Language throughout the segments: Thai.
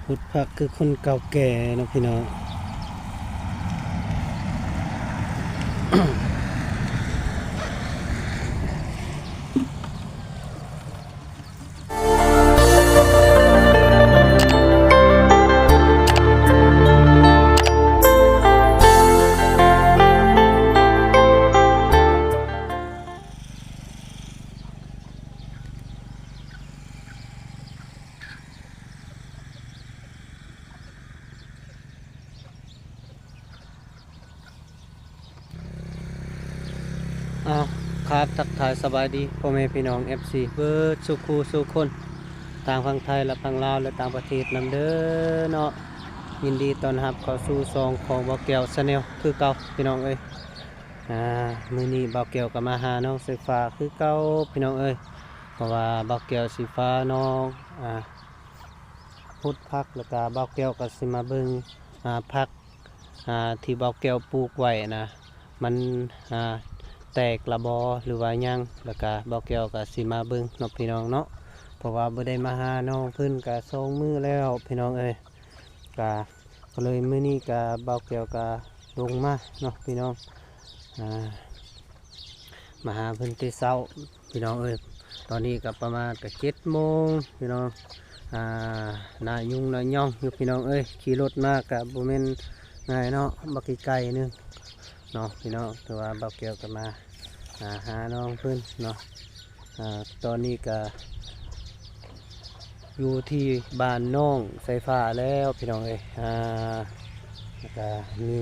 พุทธพักคือคนเก่าแก่เนาะพี่น้องอ้าวครับทักทายสบายดีพ่อแม่พี่น้อง FC เบิร์ดสุขูสุคนต่างฝั่งไทยและฝั่งลาวและต่างประเทศนำเด้อเนาะยินดีต้อนรับเข้าสู่ซองของบ่าวแก้วชาแนลคือเก่าพี่น้องเอ้ยมื้อนี้บ่าวแก้วก็มาหาน้องไฟฟ้าคือเก่าพี่น้องเอ้ยเพราะว่าบ่าวแก้วสิฟ้าน้องพุทธพักแล้วก็บ่าวแก้วก็สิมาเบิ่งพักที่บ่าวแก้วปลูกไว้นะมันแตกระบอหรือว่ายังแล้วก็บ่าวแก้วก็สิมาเบิ่งเนาะพี่น้องเนาะเพราะว่าบ่ได้มาหาน้องเพิ่นก็2มื้อแล้วพี่น้องเอ้ยก็เลยมื้อนี้ก็บ่าวแก้วก็ลงมาเนาะพี่น้องมาหาเพิ่นแต่เช้าพี่น้องเอ้ยตอนนี้ก็ประมาณก็7 โมงพี่น้องหน้ายุ่งหน้าย่องอยู่พี่น้องเอ้ยขี่รถมาก็บ่แม่นง่ายเนาะบักไกลๆนึงเนาะพี่น้องแต่ว่าบ่าวแก้วก็มาหาน้องเพิ่นเนาะตอนนี้ก็อยู่ที่บ้านน้องไฟฟ้าแล้วพี่น้องเอ้ยแล้วก็มี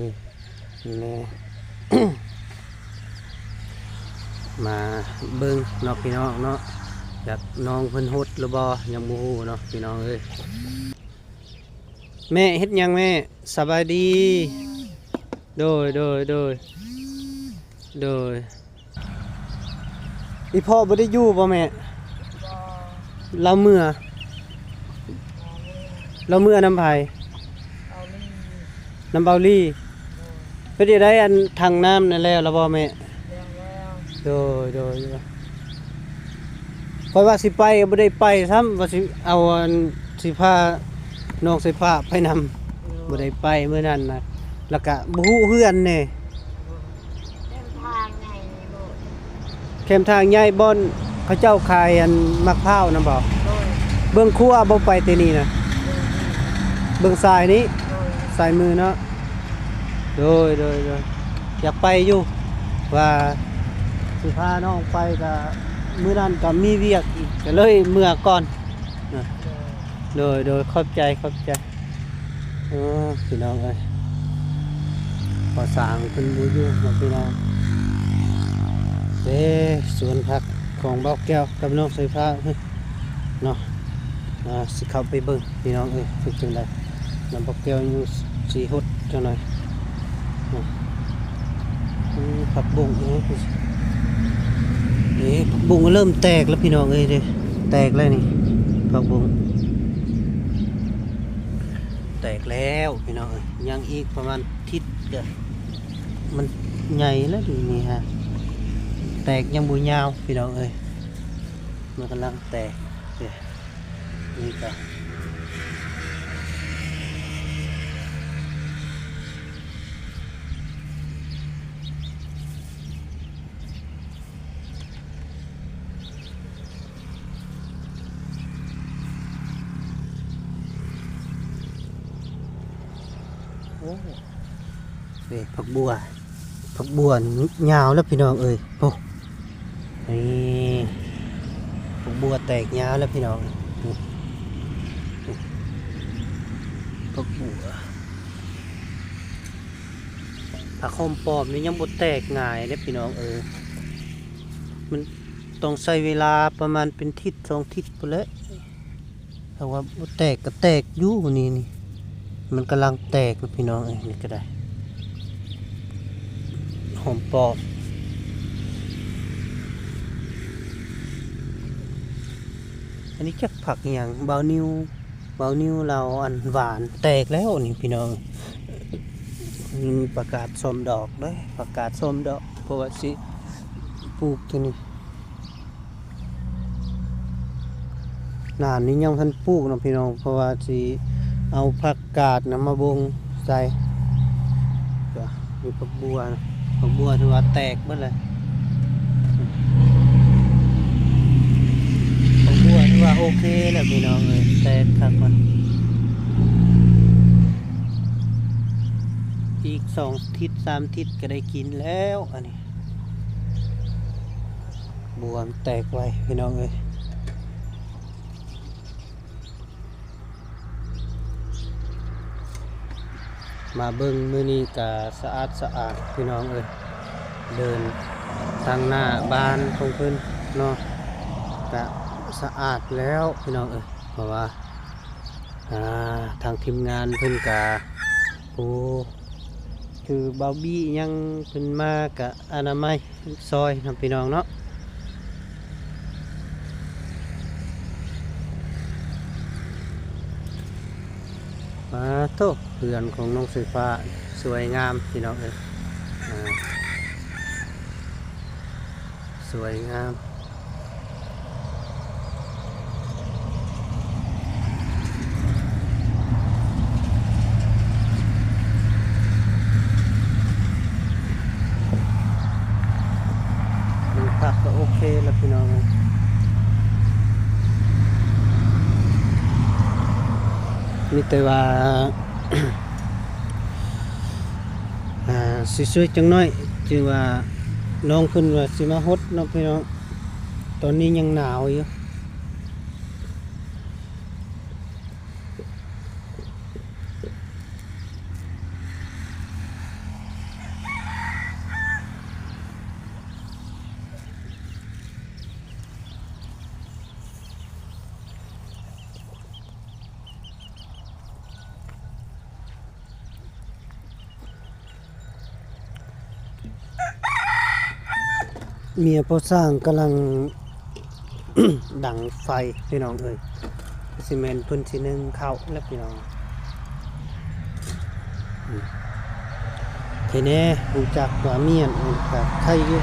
แม่ มาเบิ่งเนาะพี่น้องเนาะอยากน้องเพิ่นฮดหรือบ่ยังบ่ฮู้เนาะพี่น้องเอ้ยแม่เฮ็ดหยังแม่สบายดีโดยอีพ่อบ่ได้อยู่บ่แม่เราเมื่อน้ำไผน้ำเบาลี่เพิ่นได้อันทางน้ำนั่นแล้วบ่แม่โดยค่อยว่าสิไปบ่ได้ไปซ้ำว่าสิเอาอันสิพาน้องสิพาไปนำบ่ได้ไปมื้อนั้นนะแล้วก็บ่ฮู้เฮือนแน่เข้มทางใหญ่บ่อนเขาเจ้าขายอันมะพร้าวนํบ่เบื้องครัวบ่ไปแต่นี่นะเบื้องซ้ายนี้ซ้ายมือเนาะโดยอยากไปอยู่ว่าสิพาน้องไปก็มื้อนั้นก็มีเวียกอีกก็เลยเมื่อก่อนโดยขอบใจพี่น้องเอ้ยพอสร้างเพิ่นบ่อยู่เนาะพี่น้องสวนผักของบ่าวแก้วกับน้องไฟฟ้าเนาะสิเข้าไปเบิ่งพี่น้องเอ้ยเป็นจังได๋น้ำบ่าวแก้วอยู่สิฮดจังหน่อยผักบุ้งผักบุ้งเริ่มแตกแล้วพี่น้องเอ้ยเด้แตกแล้วนี่ผักบุ้งแตกแล้วพี่น้องเอ้ยยังอีกประมาณทิศเด้อมันใหญ่แล้วนี่ฮะแตกยังบ่ยาวพี่น้องเอ้ยมันกำลังแตกนี่ก็ผักบัวยาวแล้วพี่น้องเอ้ยโอ้นี่ผักบัวแตกยาวแล้วพี่น้องผักบัวผักหอมปอมนี่ยังบ่แตกง่ายเด้พี่น้องมันต้องใช้เวลาประมาณเป็นทิศ2 ทิศพุ่นแหละแต่ว่าบ่แตกก็แตกอยู่นี่มันกำลังแตกนะพี่น้องนี่ก็ได้หอมปอมอันนี้จักผักอย่างเบานิ้วเราอันหวานแตกแล้วนี่พี่น้องประกาศส้มดอกเลยประกาศส้มดอกเพราะว่าสิปลูกที่นี่นานนี้ยังทันปลูกนะพี่น้องเพราะว่าสิ เอาผักกาดนะมาบงใส่ก็มีผักบัวนะผักบัวถือว่าแตกเบิดเลยผักบัวถือว่าโอเคแหละพี่น้องเลยแตกครับมันอีก2 ทิศ 3 ทิศก็ได้กินแล้วอันนี้บัวมันแตกไว้พี่น้องเลยมาเบิ่งมื้อนี้ก็สะอาดพี่น้องเอ้ยเดินทางหน้าบ้านของเพิ่นเนาะก็สะอาดแล้วพี่น้องเอ้ยเพราะว่าทางทีมงานเพิ่นก็โอ้คือเบาบี้ยังเพิ่นมาก็อนามัยซอยนำพี่น้องเนาะโตเรือนของน้องสีฟ้าสวยงามพี่น้องเอ้ยสวยงามมันพักก็โอเคแล้วพี่น้องมีแต่ว่า สวยๆจังน้อยจึงว่าน้องเพิ่นว่าสิมาฮดเนาะพี่น้องตอนนี้ยังหนาวอยู่เมียพ่อสร้างกำลัง ดังไฟพี่น้องเอ้ยซีเมนต์เพิ่นสินึ่งข้าวแล้วพี่น้องทีนี้รู้จักว่าเมียนก็ใครอยู่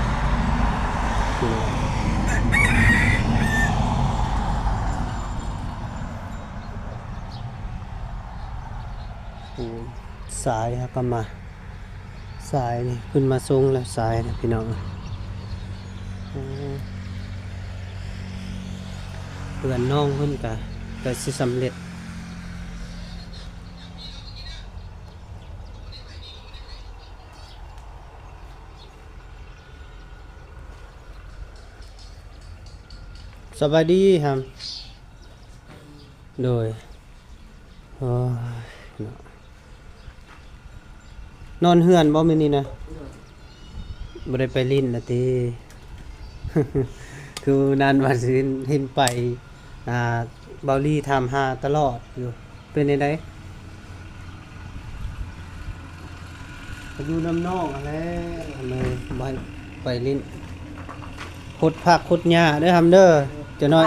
พี่น้องสายครับก็มาสายนี่ขึ้นมาทรงแล้วสายนะพี่น้องเพื่อนน้องเพิ่นก็สิสำเร็จสบายดีครับโดยนอนเฮือนบ่มื้อนี้นะบ่ได้ไปลิ้นนะติ คือนานว่าสิเห็นไปเบาลี่ทำหาตลอดอยู่เป็นไดอยู่น้ำนอกอะไรทำไมไปลิ้นขุดผักขุดหญ้าเด้อทำเด้อจะน้อย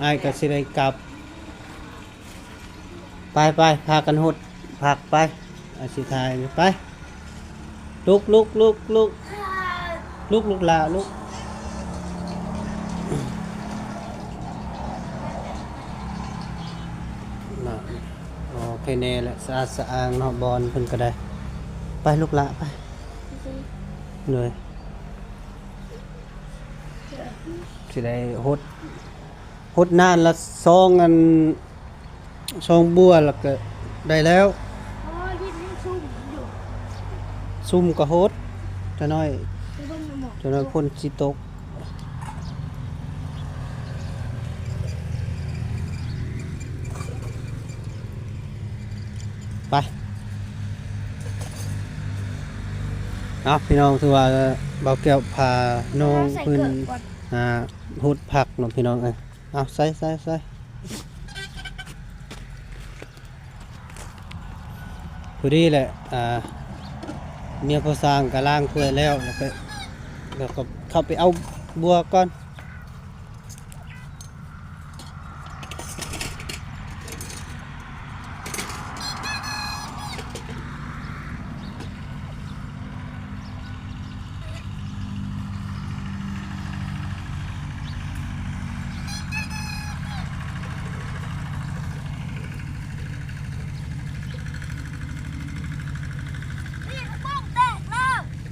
อ้ายก็สิได้กลับไปพากันขุดผักไปอาสิทายไปลุกลาลุกโอเคแน่แหละสะอาดสะอ้างเนาะบอลเพิ่นก็ได้ไปลูกละไปเลยสิได้หดนานละซองอันซองบัวแล้วก็ได้แล้วซุ่มก็โหดจะน้อยพ่นสิตกไปพี่น้องคือว่าเบาแก้วพาน้องเพิ่นหุดผักเนาะพี่น้องใส่พอดีแหละเมียพอสร้างก็ล้างถ้วยแล้วก็เข้าไปเอาบัวก่อน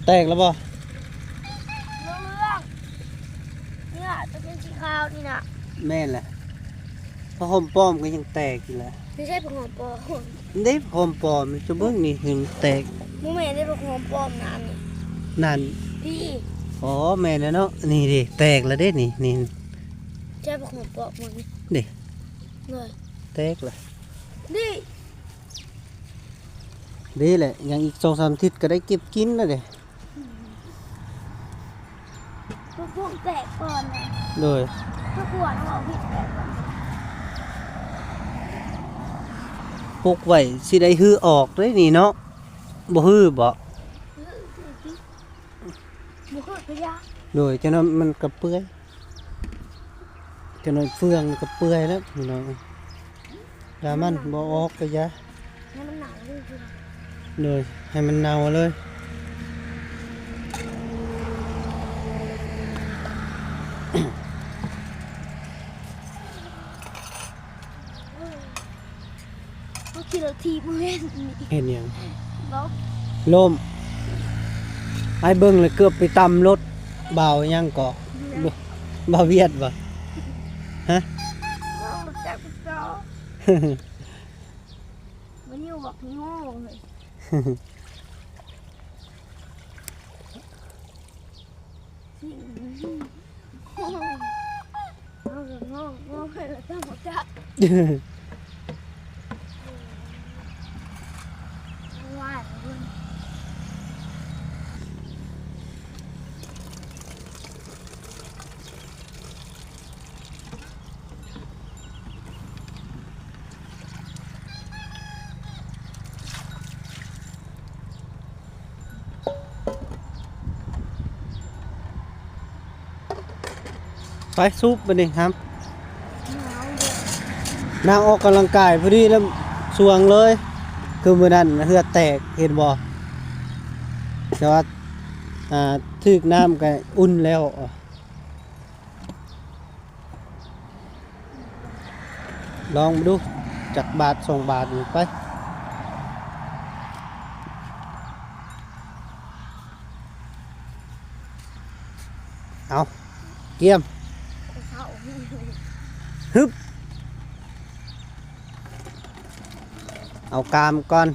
แตกแล้วบ่ เรื่องเนี่ยจะเป็นสีขาวนี่นะ แม่นแหละผ้าห่มป้อมก็ยังแตกอยู่แหละ ไม่ใช่ผักหอมปลอม ได้ผ้าห่มป้อมจะเบิ่งนี่เห็นแตก มูแม่ได้ผักหอมปลอมน้ำนี่ นั่น พี่ อ๋อแม่นแล้วเนาะนี่ดิแตกแล้วเด้นี่ ใช่ผักหอมปลอมมัน ดิ เลย แตกเลย นี่ ดีแหละยังอีก2-3อาทิตย์ก็ได้เก็บกินแล้วเด้ พวกแตกก่อนนะ โดย ถ้าขวดเราผิดแตกก่อน ปลูกไว้สิได้ฮือออกเด้นี่เนาะบ่ฮือบ่ บุคคลพยา โดยจังนั้นมันก็เปื่อยจังนั้นเฟืองมันก็เปื่อยแล้วพี่น้องถ้ามันบ่ออกก็อย่า ให้มันหนาเลยคือ เลยให้มันเน่าเลย เขาขี่รถทีมือเล่นนี่ เห็นหยัง แล้ว ลมไอ้เบิ่งเลยเกือบไปตำรถเบายังเกาะเบาเวียดบ่ฮะ เราจับจอวันนี้บอกโง่เลยสิ่งเราจะโง่ให้เราจะหมดจับว่าเลย ไปซุปบัดนี้ครับ หนาวเลย นางออกกำลังกายพอดีแล้วสวงเลย คือมื้อนั้นเหือดแตกเห็นบ่แต่ว่าถึกน้ำก็อุ่นแล้วลองดูจากบาท2 บาทนี่ไปเอาเกี่ยม เขา ฮึบเอากามก่อน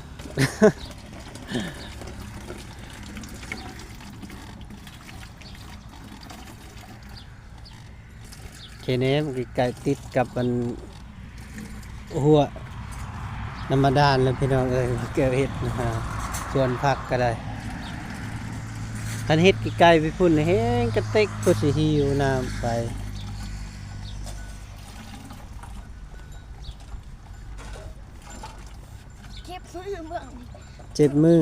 เคเนมไก่ติดกับมันหัวน้ำมาดานเลยพี่น้องเอ้ยเกี่ยวเห็ดนะฮะส่วนผักก็ได้คันเห็ดไก่ไปพุ่นเฮ้งกระเต็กก็สิหิวน้ำไป เก็บซื้อเบื้อง เจ็บมือ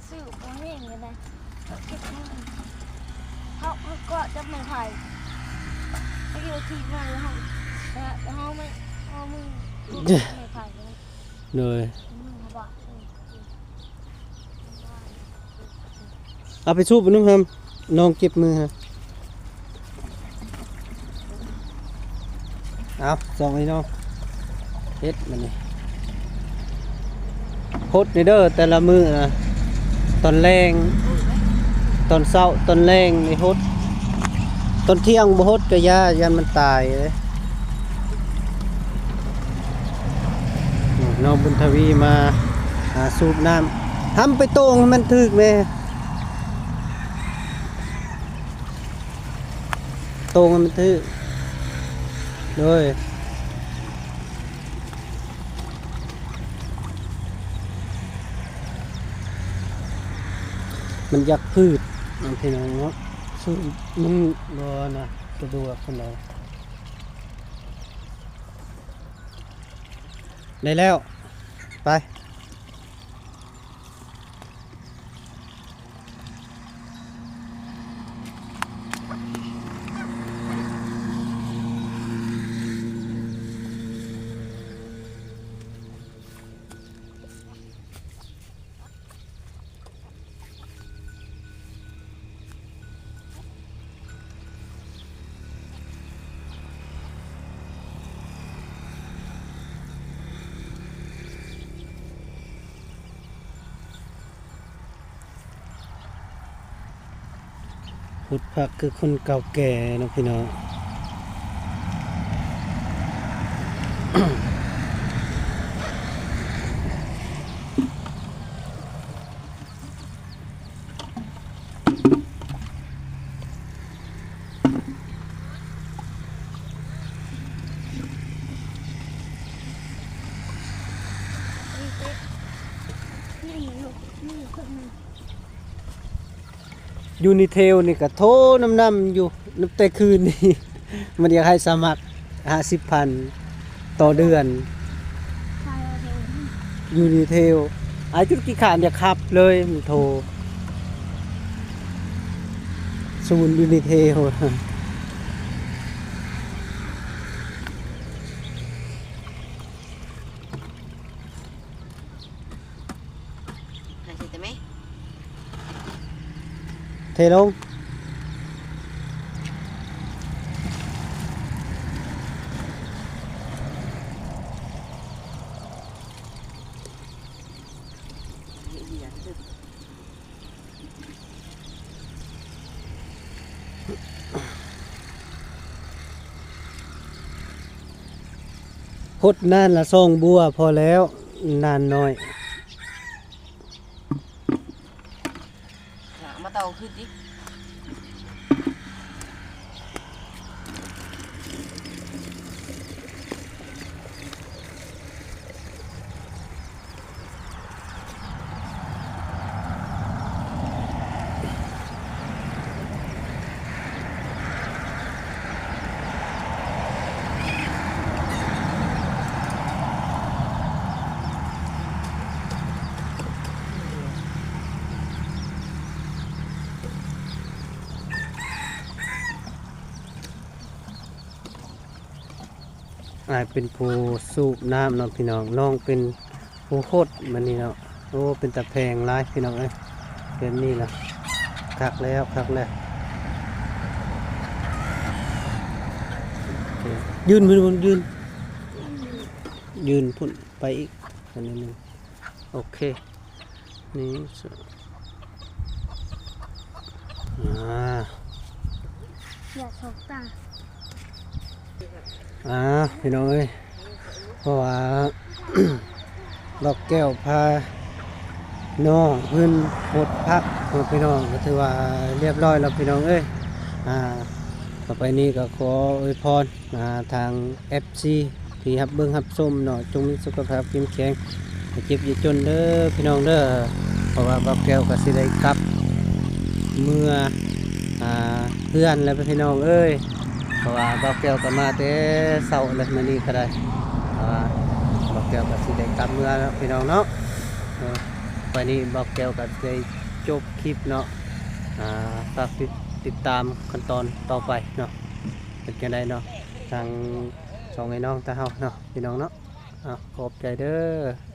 ซื้อมาเองเลยนะเก็บมือเขาก็จะไม่ไผ่ไม่เกี่ยวทีมาเลยเขาแต่เขาไม่เขามึงไม่ไผ่เลย เลย มึงเขาบอก เอาไปสู้ไปนุ่มครับน้องเก็บมือฮะเอาส่องให้น้องเฮ็ดมันนี่พดนี่เด้อแต่ละมือนะตอนแรงตอนเช้าตอนแรงนี่ฮดตอนเที่ยงบ่ฮดก็ย่ายันมันตายเลยน้องบุญทวีมาหาสูบน้ำทำไปโต่งให้มันถึกแม่โต่งให้มันถึกโดยมันอยากพืชบางทีน้องเนาะสูบมันบ่นะสะดวกคนใดได้แล้วไป พุทธพักคือคนเก่าแก่เนาะพี่น้อง นี่ลูกนี่คนนึง ยูนิเทลนี่ก็โทน้ำอยู่น้ำแต่คืนนี่ มันอยากให้สมัคร50,000ต่อเดือน ชายเราเอง ยูนิเทลอาจุดกี่ขานอยากขับเลยมันโทรศูนย์ยูนิเทล Này chị mấy เทลง gì à? พดนานละซองบัวพอแล้วนานน้อย Mà tàu cứ tí อายเป็นผู้สูบน้ำเนาะพี่น้องน้องเป็นผู้โคตรมันนี่เนาะโอ้เป็นตะแพงร้ายพี่น้องเอ้ยเป็นนี่ล่ะคักแล้วคักแล้วโอเคยืนยืนพุ่นไปอีกอันนี้นึงโอเคนี่สุดอย่าชกตา พี่น้องเอ้ยเพราะว่า ดอกแก้วพาน้องเพิ่นหดพักของพี่น้องก็ถือว่าเรียบร้อยแล้วพี่น้องเอ้ยต่อไปนี้ก็ขออวยพรทาง FC ที่รับเบิ่งรับชมเนาะจงมีสุขภาพเข้มแข็งอย่าเจ็บอย่าจนเด้อพี่น้องเด้อเพราะว่าดอกแก้วก็สิได้กลับเมื่อเพื่อนแล้วพี่น้องเอ้ยเพราะว่าดอกแก้วก็มาแต่เช้าเลยมื้อนี้ก็ได้ดอกแก้วก็สิได้กลับเมื่อแล้วพี่น้องเนาะไปนี้บอกแก้วก็ได้จบคลิปเนาะฝากติดตามขั้นตอนต่อไปเนาะเป็นจังไดเนาะทางสองไอ้น้องตาเฮาเนาะพี่น้องเนาะขอบใจเด้อ